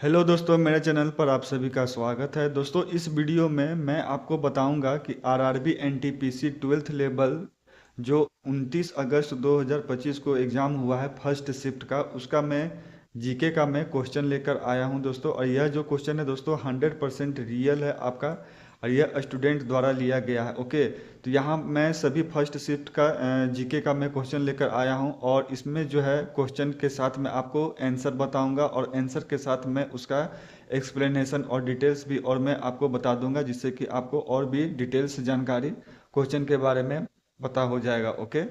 Hello दोस्तों, मेरे channel पर आप सभी का स्वागत है। दोस्तों, इस वीडियो में मैं आपको बताऊंगा कि आरआरबी एनटीपीसी 12th लेवल जो 29 अगस्त 2025 को एग्ज़ाम हुआ है फर्स्ट शिफ्ट का, उसका मैं जीके का मैं क्वेश्चन लेकर आया हूं दोस्तों। और यह जो क्वेश्चन है दोस्तों 100% रियल है आपका, और यह स्टूडेंट द्वारा लिया गया है। ओके, तो यहाँ मैं सभी फर्स्ट शिफ्ट का जीके का मैं क्वेश्चन लेकर आया हूँ, और इसमें जो है क्वेश्चन के साथ मैं आपको आंसर बताऊंगा, और आंसर के साथ मैं उसका एक्सप्लेनेशन और डिटेल्स भी और मैं आपको बता दूंगा, जिससे कि आपको और भी डिटेल्स जानकारी क्वेश्चन के बारे में पता हो जाएगा। ओके,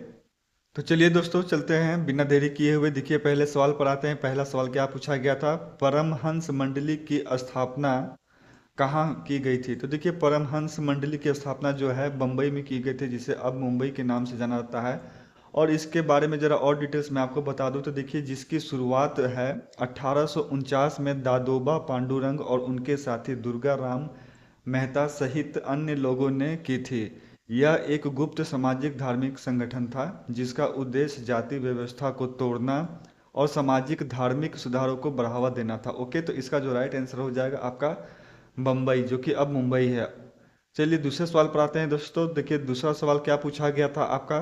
तो चलिए दोस्तों चलते हैं बिना देरी किए हुए। देखिए, पहले सवाल पर आते हैं। पहला सवाल क्या पूछा गया था? परमहंस मंडली की स्थापना कहाँ की गई थी? तो देखिए, परमहंस मंडली की स्थापना जो है बम्बई में की गई थी, जिसे अब मुंबई के नाम से जाना जाता है। और इसके बारे में ज़रा और डिटेल्स मैं आपको बता दूं तो देखिए, जिसकी शुरुआत है 1849 में दादोबा पांडुरंग और उनके साथी दुर्गा राम मेहता सहित अन्य लोगों ने की थी। यह एक गुप्त सामाजिक धार्मिक संगठन था, जिसका उद्देश्य जाति व्यवस्था को तोड़ना और सामाजिक धार्मिक सुधारों को बढ़ावा देना था। ओके, तो इसका जो राइट आंसर हो जाएगा आपका बम्बई, जो कि अब मुंबई है। चलिए दूसरे सवाल पर आते हैं दोस्तों। देखिए, दूसरा सवाल क्या पूछा गया था आपका?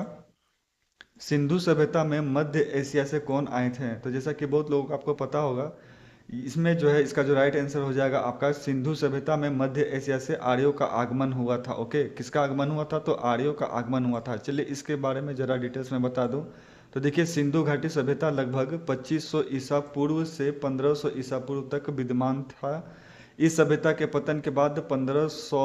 सिंधु सभ्यता में मध्य एशिया से कौन आए थे? तो जैसा कि बहुत लोगों को आपको पता होगा, इसमें जो है इसका जो राइट आंसर हो जाएगा आपका सिंधु सभ्यता में मध्य एशिया से आर्यों का आगमन हुआ था। ओके, किसका आगमन हुआ था? तो आर्यों का आगमन हुआ था। चलिए इसके बारे में जरा डिटेल्स में बता दूं तो देखिए, सिंधु घाटी सभ्यता लगभग 2500 ईसा पूर्व से 1500 ईसा पूर्व तक विद्यमान था। इस सभ्यता के पतन के बाद 1500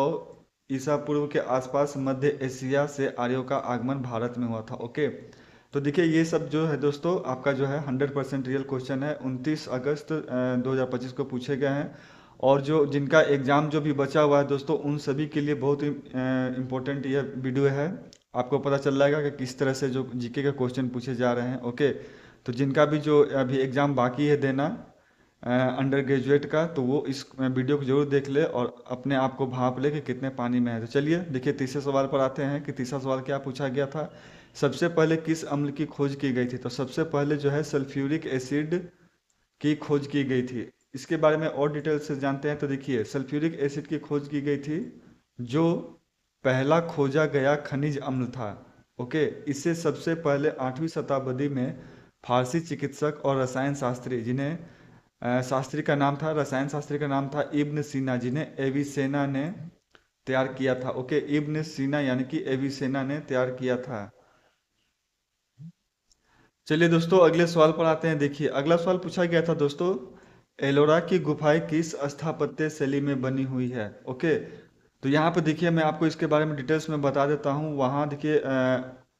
ईसा पूर्व के आसपास मध्य एशिया से आर्यों का आगमन भारत में हुआ था। ओके, तो देखिए ये सब जो है दोस्तों आपका जो है 100% रियल क्वेश्चन है, 29 अगस्त 2025 को पूछे गए हैं। और जो जिनका एग्ज़ाम जो भी बचा हुआ है दोस्तों, उन सभी के लिए बहुत ही इम्पोर्टेंट यह वीडियो है। आपको पता चल जाएगा कि किस तरह से जो जीके के क्वेश्चन पूछे जा रहे हैं। ओके, तो जिनका भी जो अभी एग्ज़ाम बाकी है देना अंडर ग्रेजुएट का, तो वो इस वीडियो को जरूर देख ले और अपने आप को भाप ले कि कितने पानी में है। तो चलिए देखिए, तीसरे सवाल पर आते हैं कि तीसरा सवाल क्या पूछा गया था। सबसे पहले किस अम्ल की खोज की गई थी? तो सबसे पहले जो है सल्फ्यूरिक एसिड की खोज की गई थी। इसके बारे में और डिटेल से जानते हैं। तो देखिए, सल्फ्यूरिक एसिड की खोज की गई थी, जो पहला खोजा गया खनिज अम्ल था। ओके, इससे सबसे पहले 8वीं शताब्दी में फारसी चिकित्सक और रसायन शास्त्री, जिन्हें शास्त्री का नाम था, रसायन शास्त्री का नाम था इब्न सीना, जिन्हें एविसेना ने तैयार किया था। ओके, इब्न सीना यानी कि एविसेना ने तैयार किया था। चलिए दोस्तों अगले सवाल पर आते हैं। देखिए, अगला सवाल पूछा गया था दोस्तों, एलोरा की गुफाएं किस स्थापत्य शैली में बनी हुई है? ओके, तो यहाँ पे देखिए मैं आपको इसके बारे में डिटेल्स में बता देता हूँ। वहाँ देखिए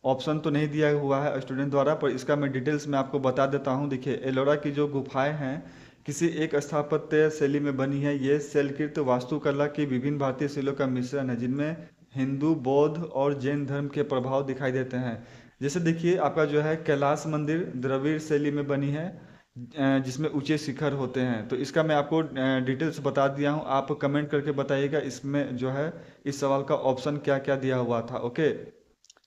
ऑप्शन तो नहीं दिया हुआ है स्टूडेंट द्वारा, पर इसका मैं डिटेल्स में आपको बता देता हूँ। देखिए, एलोरा की जो गुफाएं हैं किसी एक स्थापत्य शैली में बनी है। ये शैलकृत वास्तुकला की विभिन्न भारतीय शैलियों का मिश्रण है, जिनमें हिंदू, बौद्ध और जैन धर्म के प्रभाव दिखाई देते हैं। जैसे देखिए, आपका जो है कैलाश मंदिर द्रविड़ शैली में बनी है, जिसमें ऊंचे शिखर होते हैं। तो इसका मैं आपको डिटेल्स बता दिया हूँ। आप कमेंट करके बताइएगा इसमें जो है इस सवाल का ऑप्शन क्या क्या दिया हुआ था। ओके,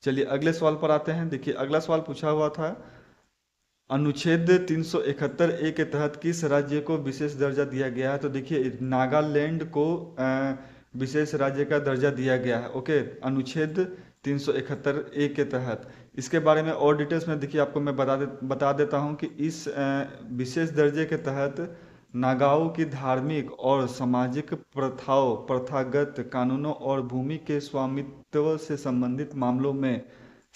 चलिए अगले सवाल पर आते हैं। देखिए, अगला सवाल पूछा हुआ था, अनुच्छेद 371 ए के तहत किस राज्य को विशेष दर्जा दिया गया है? तो देखिए, नागालैंड को विशेष राज्य का दर्जा दिया गया है। ओके, अनुच्छेद 371 ए के तहत। इसके बारे में और डिटेल्स में देखिए आपको मैं बता देता हूँ कि इस विशेष दर्जे के तहत नागाओं की धार्मिक और सामाजिक प्रथाओं, प्रथागत कानूनों और भूमि के स्वामित्व से संबंधित मामलों में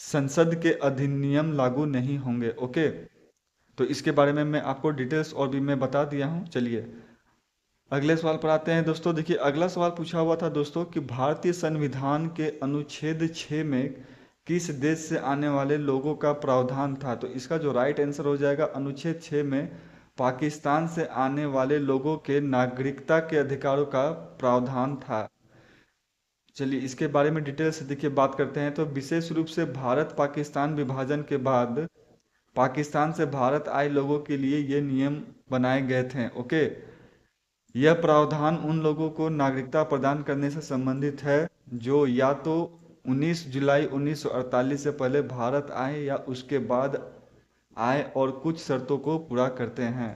संसद के अधिनियम लागू नहीं होंगे। ओके, तो इसके बारे में मैं आपको डिटेल्स और भी मैं बता दिया हूँ। चलिए अगले सवाल पर आते हैं दोस्तों। देखिए, अगला सवाल पूछा हुआ था दोस्तों कि भारतीय संविधान के अनुच्छेद 6 में किस देश से आने वाले लोगों का प्रावधान था? तो इसका जो राइट आंसर हो जाएगा, अनुच्छेद 6 में पाकिस्तान से आने वाले लोगों के नागरिकता के अधिकारों का प्रावधान था। चलिए इसके बारे में डिटेल से देखिए बात करते हैं। तो विशेष रूप से भारत पाकिस्तान विभाजन के बाद पाकिस्तान से भारत आए लोगों के लिए ये नियम बनाए गए थे। ओके, यह प्रावधान उन लोगों को नागरिकता प्रदान करने से संबंधित है जो या तो 19 जुलाई 1948 से पहले भारत आए या उसके बाद आए और कुछ शर्तों को पूरा करते हैं।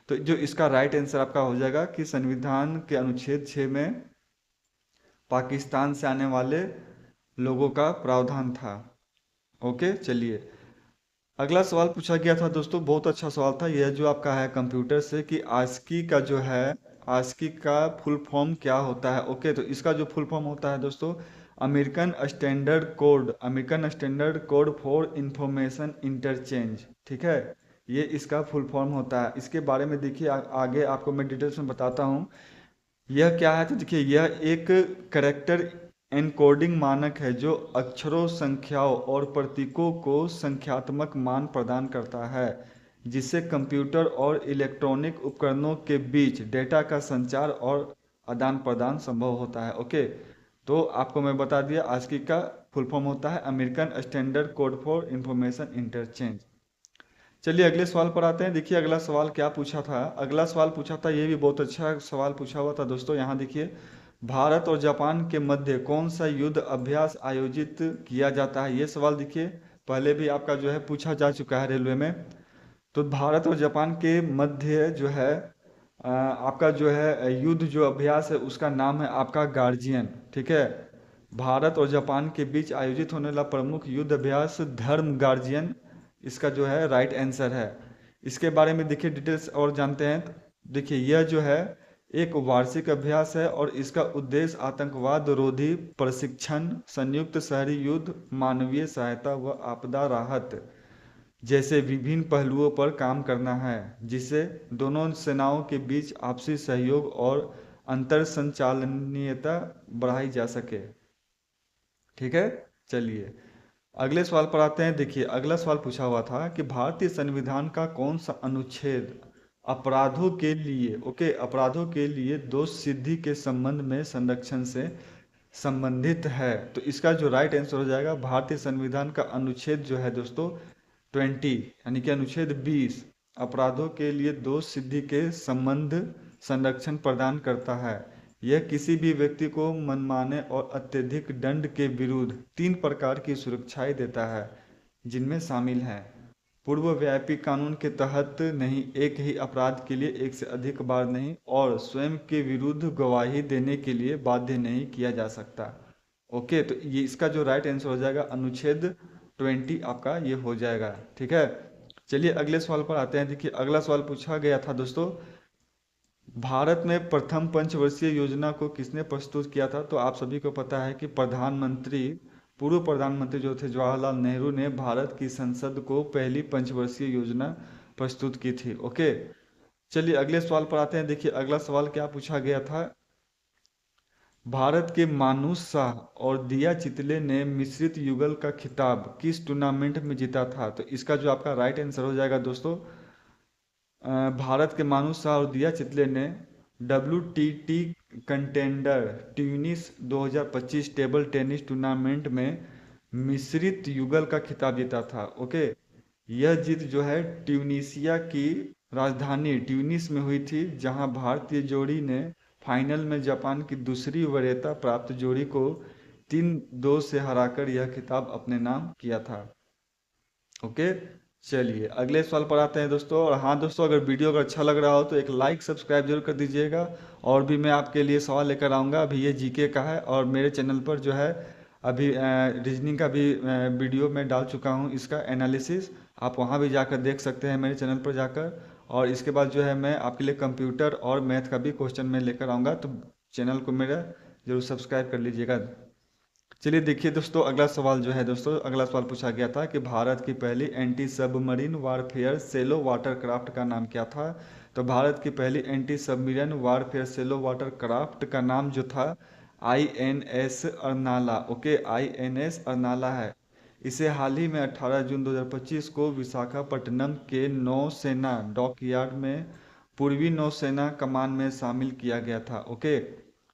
तो जो इसका राइट आंसर आपका हो जाएगा कि संविधान के अनुच्छेद 6 में पाकिस्तान से आने वाले लोगों का प्रावधान था। ओके, चलिए अगला सवाल पूछा गया था दोस्तों, बहुत अच्छा सवाल था यह जो आपका है कंप्यूटर से, कि आस्की का जो है, आस्की का फुल फॉर्म क्या होता है। ओके, तो इसका जो फुल फॉर्म होता है दोस्तों, American standard code for information interchange. ठीक है, ये इसका फुल फॉर्म होता है। इसके बारे में देखिए आगे आपको मैं डिटेल्स में बताता हूँ। यह क्या है, तो देखिए यह एक करेक्टर एनकोडिंग मानक है जो अक्षरों, संख्याओं और प्रतीकों को संख्यात्मक मान प्रदान करता है, जिससे कंप्यूटर और इलेक्ट्रॉनिक उपकरणों के बीच डेटा का संचार और आदान प्रदान संभव होता है। ओके, तो आपको मैं बता दिया, आस्की का फुल फॉर्म होता है American standard code for information interchange. चलिए अगले सवाल पर आते हैं। देखिए अगला सवाल क्या पूछा था, अगला सवाल पूछा था, ये भी बहुत अच्छा सवाल पूछा हुआ था दोस्तों। यहाँ देखिए, भारत और जापान के मध्य कौन सा युद्ध अभ्यास आयोजित किया जाता है। ये सवाल देखिए पहले भी आपका जो है पूछा जा चुका है रेलवे में। तो भारत और जापान के मध्य जो है आपका जो है युद्ध जो अभ्यास है उसका नाम है आपका गार्जियन। ठीक है, भारत और जापान के बीच आयोजित होने वाला प्रमुख युद्ध अभ्यास धर्म गार्जियन इसका जो है राइट आंसर है। इसके बारे में देखिए डिटेल्स और जानते हैं। देखिए यह जो है एक वार्षिक अभ्यास है और इसका उद्देश्य आतंकवाद रोधी प्रशिक्षण, संयुक्त शहरी युद्ध, मानवीय सहायता व आपदा राहत जैसे विभिन्न पहलुओं पर काम करना है, जिससे दोनों सेनाओं के बीच आपसी सहयोग और अंतर संचालनीयता बढ़ाई जा सके। ठीक है, चलिए अगले सवाल पर आते हैं। देखिए अगला सवाल पूछा हुआ था कि भारतीय संविधान का कौन सा अनुच्छेद अपराधों के लिए, ओके, अपराधों के लिए दोष सिद्धि के संबंध में संरक्षण से संबंधित है। तो इसका जो राइट आंसर हो जाएगा, भारतीय संविधान का अनुच्छेद जो है दोस्तों 20 यानी कि अनुच्छेद 20 अपराधों के लिए दोष सिद्धि के संबंध संरक्षण प्रदान करता है। यह किसी भी व्यक्ति को मनमाने और अत्यधिक दंड के विरुद्ध 3 प्रकार की सुरक्षाएं देता है, जिनमें शामिल हैं पूर्वव्यापी कानून के तहत नहीं, एक ही अपराध के लिए एक से अधिक बार नहीं, और स्वयं के विरुद्ध गवाही देने के लिए बाध्य नहीं किया जा सकता। ओके, तो ये इसका जो राइट आंसर हो जाएगा अनुच्छेद 20 आपका ये हो जाएगा। ठीक है, चलिए अगले सवाल पर आते हैं। देखिए अगला सवाल पूछा गया था दोस्तों, भारत में प्रथम पंचवर्षीय योजना को किसने प्रस्तुत किया था। तो आप सभी को पता है कि पूर्व प्रधानमंत्री जो थे जवाहरलाल नेहरू ने भारत की संसद को पहली पंचवर्षीय योजना प्रस्तुत की थी। ओके, चलिए अगले सवाल पर आते हैं। देखिए अगला सवाल क्या पूछा गया था, भारत के मानुष शाह और दिया चितले ने मिश्रित युगल का खिताब किस टूर्नामेंट में जीता था। तो इसका जो आपका राइट आंसर हो जाएगा दोस्तों, भारत के मानुष शाह और दिया चितले ने WTT contender Tunis 2025 table tennis tournament में मिश्रित युगल का खिताब जीता था। ओके, यह जीत जो है ट्यूनीसिया की राजधानी ट्यूनिस में हुई थी, जहां भारतीय जोड़ी ने फाइनल में जापान की दूसरी वरीयता प्राप्त जोड़ी को 3-2 से हराकर यह खिताब अपने नाम किया था। ओके, चलिए अगले सवाल पर आते हैं दोस्तों। और हाँ दोस्तों, अगर वीडियो अगर अच्छा लग रहा हो तो एक लाइक सब्सक्राइब जरूर कर दीजिएगा, और भी मैं आपके लिए सवाल लेकर आऊँगा। अभी ये जीके का है, और मेरे चैनल पर जो है अभी रीजनिंग का भी वीडियो मैं डाल चुका हूँ, इसका एनालिसिस आप वहाँ भी जाकर देख सकते हैं मेरे चैनल पर जाकर। और इसके बाद जो है मैं आपके लिए कंप्यूटर और मैथ का भी क्वेश्चन मैं लेकर आऊँगा, तो चैनल को मेरा जरूर सब्सक्राइब कर लीजिएगा। चलिए देखिए दोस्तों, अगला सवाल जो है दोस्तों, अगला सवाल पूछा गया था कि भारत की पहली एंटी सबमरीन वारफेयर सेलो वाटरक्राफ्ट का नाम क्या था। तो भारत की पहली एंटी सबमरीन वारफेयर सेलो वाटरक्राफ्ट का नाम जो था INS Arnala. Okay, INS Arnala है। इसे हाल ही में 18 जून 2025 को विशाखापट्टनम के नौसेना डॉकयार्ड में पूर्वी नौसेना कमान में शामिल किया गया था। ओके,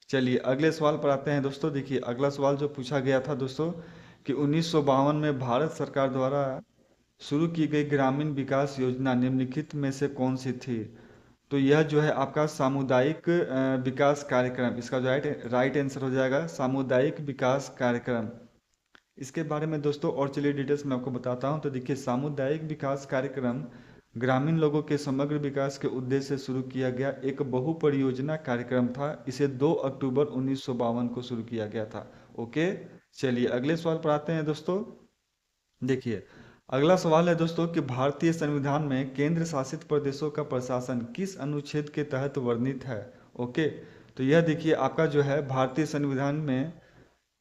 चलिए अगले सवाल पर आते हैं दोस्तों। देखिए अगला सवाल जो पूछा गया था दोस्तों, कि 1952 में भारत सरकार द्वारा शुरू की गई ग्रामीण विकास योजना निम्नलिखित में से कौन सी थी। तो यह जो है आपका सामुदायिक विकास कार्यक्रम, इसका जो राइट आंसर हो जाएगा सामुदायिक विकास कार्यक्रम। इसके बारे में दोस्तों और चलिए डिटेल्स मैं आपको बताता हूँ। तो देखिए सामुदायिक विकास कार्यक्रम ग्रामीण लोगों के समग्र विकास के उद्देश्य से शुरू किया गया एक बहु परियोजना कार्यक्रम था। इसे 2 अक्टूबर 1952 को शुरू किया गया था। ओके, चलिए अगले सवाल पर आते हैं दोस्तों। देखिए, अगला सवाल है दोस्तों कि भारतीय संविधान में केंद्र शासित प्रदेशों का प्रशासन किस अनुच्छेद के तहत वर्णित है। ओके, तो यह देखिए आपका जो है भारतीय संविधान में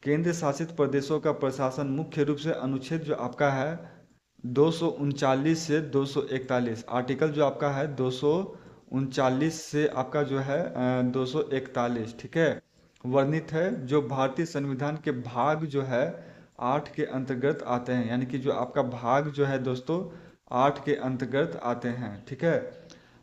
केंद्र शासित प्रदेशों का प्रशासन मुख्य रूप से अनुच्छेद जो आपका है 239 से 241, आर्टिकल जो आपका है 239 से आपका जो है 241, ठीक है, वर्णित है, जो भारतीय संविधान के भाग जो है 8 के अंतर्गत आते हैं। यानी कि जो आपका भाग जो है दोस्तों 8 के अंतर्गत आते हैं, ठीक है।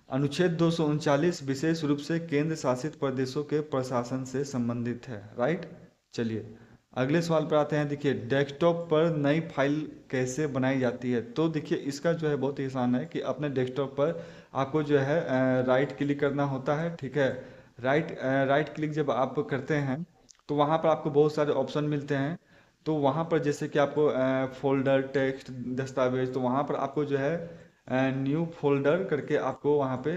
अनुच्छेद 239 विशेष रूप से केंद्र शासित प्रदेशों के प्रशासन से संबंधित है, राइट। चलिए अगले सवाल पर आते हैं। देखिए, डेस्कटॉप पर नई फाइल कैसे बनाई जाती है। तो देखिए इसका जो है बहुत ही आसान है कि अपने डेस्कटॉप पर आपको जो है राइट क्लिक करना होता है, ठीक है। राइट क्लिक जब आप करते हैं तो वहाँ पर आपको बहुत सारे ऑप्शन मिलते हैं। तो वहाँ पर जैसे कि आपको फोल्डर, टेक्स्ट, दस्तावेज, तो वहाँ पर आपको जो है न्यू फोल्डर करके आपको वहाँ पे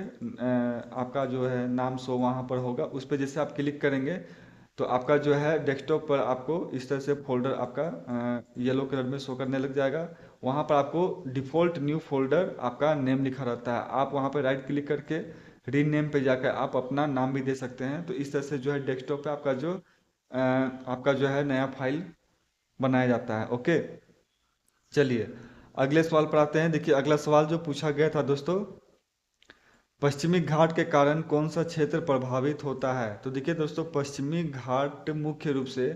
आपका जो है नाम शो वहाँ पर होगा। उस पर जैसे आप क्लिक करेंगे तो आपका जो है डेस्कटॉप पर आपको इस तरह से फोल्डर आपका येलो कलर में शो करने लग जाएगा। वहाँ पर आपको डिफ़ॉल्ट न्यू फोल्डर आपका नेम लिखा रहता है। आप वहाँ पर राइट क्लिक करके रीनेम पे जाकर आप अपना नाम भी दे सकते हैं। तो इस तरह से जो है डेस्कटॉप पे आपका जो है नया फाइल बनाया जाता है। ओके, चलिए अगले सवाल पर आते हैं। देखिए अगला सवाल जो पूछा गया था दोस्तों, पश्चिमी घाट के कारण कौन सा क्षेत्र प्रभावित होता है। तो देखिए दोस्तों, पश्चिमी घाट मुख्य रूप से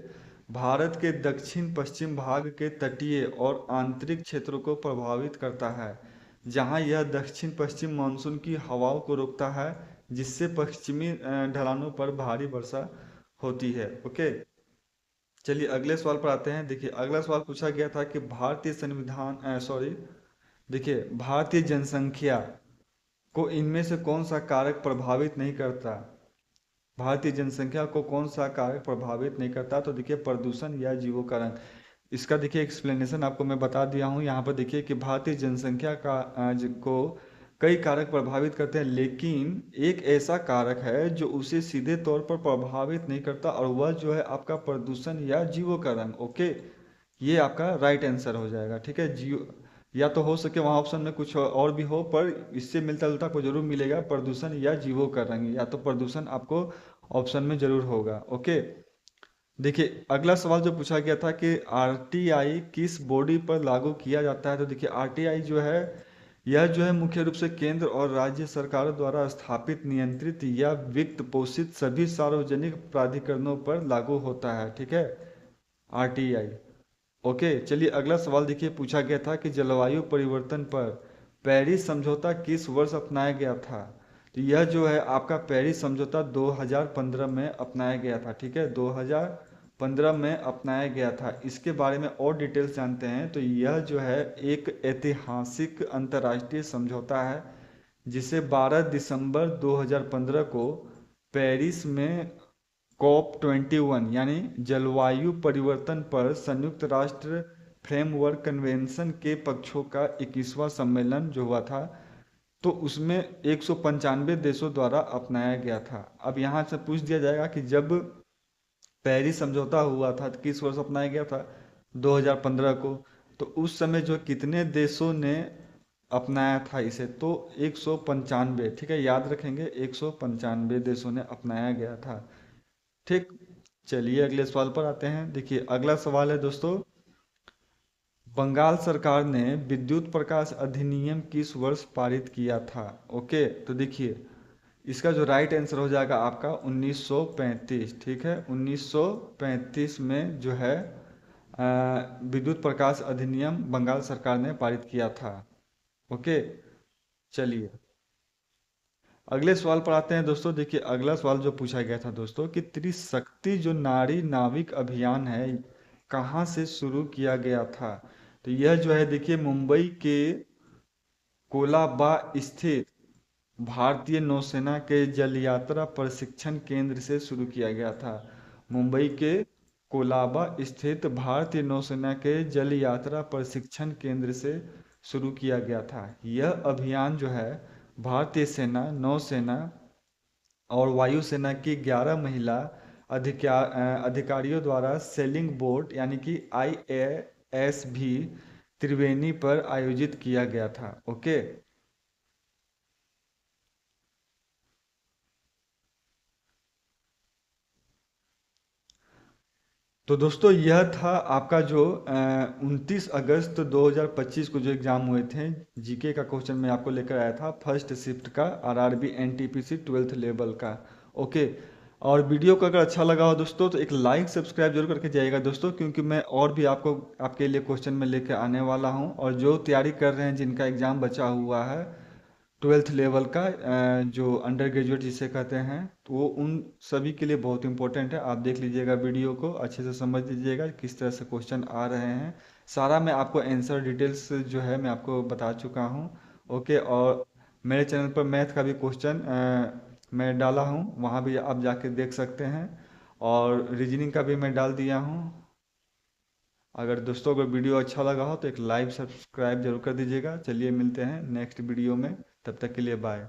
भारत के दक्षिण पश्चिम भाग के तटीय और आंतरिक क्षेत्रों को प्रभावित करता है, जहां यह दक्षिण पश्चिम मानसून की हवाओं को रोकता है, जिससे पश्चिमी ढलानों पर भारी वर्षा होती है। ओके, चलिए अगले सवाल पर आते हैं। देखिए अगला सवाल पूछा गया था कि भारतीय संविधान सॉरी देखिए भारतीय जनसंख्या को इनमें से कौन सा कारक प्रभावित नहीं करता। भारतीय जनसंख्या को कौन सा कारक प्रभावित नहीं करता। तो देखिए प्रदूषण या जीवोकरण। इसका देखिए एक्सप्लेनेशन आपको मैं बता दिया हूँ। यहाँ पर देखिए कि भारतीय जनसंख्या को कई कारक प्रभावित करते हैं, लेकिन एक ऐसा कारक है जो उसे सीधे तौर पर प्रभावित नहीं करता, और वह जो है आपका प्रदूषण या जीवोकरण। ओके, ये आपका राइट आंसर हो जाएगा, ठीक है। जियो या तो हो सके वहाँ ऑप्शन में कुछ और भी हो, पर इससे मिलता जुलता आपको जरूर मिलेगा, प्रदूषण या जीवोकरण, या तो प्रदूषण आपको ऑप्शन में जरूर होगा। ओके, देखिए अगला सवाल जो पूछा गया था कि आरटीआई किस बॉडी पर लागू किया जाता है। तो देखिए आरटीआई जो है यह जो है मुख्य रूप से केंद्र और राज्य सरकारों द्वारा स्थापित, नियंत्रित या वित्त पोषित सभी सार्वजनिक प्राधिकरणों पर लागू होता है, ठीक है, आरटीआई। ओके, चलिए अगला सवाल देखिए पूछा गया था कि जलवायु परिवर्तन पर पेरिस समझौता किस वर्ष अपनाया गया था। तो यह जो है आपका पेरिस समझौता 2015 में अपनाया गया था, ठीक है, 2015 में अपनाया गया था। इसके बारे में और डिटेल्स जानते हैं तो यह जो है एक ऐतिहासिक अंतर्राष्ट्रीय समझौता है, जिसे 12 दिसंबर 2015 को पेरिस में COP21 यानी जलवायु परिवर्तन पर संयुक्त राष्ट्र फ्रेमवर्क कन्वेंशन के पक्षों का 21वां सम्मेलन जो हुआ था, तो उसमें 195 देशों द्वारा अपनाया गया था। अब यहाँ से पूछ दिया जाएगा कि जब पेरिस समझौता हुआ था तो किस वर्ष अपनाया गया था, 2015 को। तो उस समय जो कितने देशों ने अपनाया था इसे, तो 195, ठीक है, याद रखेंगे 195 देशों ने अपनाया गया था, ठीक। चलिए अगले सवाल पर आते हैं। देखिए अगला सवाल है दोस्तों, बंगाल सरकार ने विद्युत प्रकाश अधिनियम किस वर्ष पारित किया था। ओके, तो देखिए इसका जो राइट आंसर हो जाएगा आपका 1935, ठीक है, 1935 में जो है विद्युत प्रकाश अधिनियम बंगाल सरकार ने पारित किया था। ओके, चलिए अगले सवाल पर आते हैं दोस्तों। देखिए अगला सवाल जो पूछा गया था दोस्तों कि त्रिशक्ति जो नारी नाविक अभियान है कहाँ से शुरू किया गया था। तो यह जो है देखिए मुंबई के कोलाबा स्थित भारतीय नौसेना के जल यात्रा प्रशिक्षण केंद्र से शुरू किया गया था। मुंबई के कोलाबा स्थित भारतीय नौसेना के जल यात्रा प्रशिक्षण केंद्र से शुरू किया गया था। यह अभियान जो है भारतीय सेना, नौसेना और वायुसेना की 11 महिला अधिकारियों द्वारा सेलिंग बोट यानी कि IASV त्रिवेणी पर आयोजित किया गया था। ओके। तो दोस्तों यह था आपका जो 29 अगस्त 2025 को जो एग्ज़ाम हुए थे, जीके का क्वेश्चन मैं आपको लेकर आया था फर्स्ट शिफ्ट का, आरआरबी एनटीपीसी 12th लेवल का। ओके। और वीडियो को अगर अच्छा लगा हो दोस्तों तो एक लाइक सब्सक्राइब जरूर करके जाइएगा दोस्तों, क्योंकि मैं और भी आपके लिए क्वेश्चन में लेकर आने वाला हूँ। और जो तैयारी कर रहे हैं, जिनका एग्ज़ाम बचा हुआ है 12th लेवल का, जो अंडर ग्रेजुएट जिसे कहते हैं, तो वो उन सभी के लिए बहुत इंपॉर्टेंट है। आप देख लीजिएगा, वीडियो को अच्छे से समझ लीजिएगा किस तरह से क्वेश्चन आ रहे हैं। सारा मैं आपको आंसर डिटेल्स जो है मैं आपको बता चुका हूँ। ओके। और मेरे चैनल पर मैथ का भी क्वेश्चन मैं डाला हूँ, वहाँ भी आप जाके देख सकते हैं। और रीजनिंग का भी मैं डाल दिया हूँ। अगर दोस्तों अगर वीडियो अच्छा लगा हो तो एक लाइक सब्सक्राइब जरूर कर दीजिएगा। चलिए मिलते हैं नेक्स्ट वीडियो में, तब तक के लिए बाय।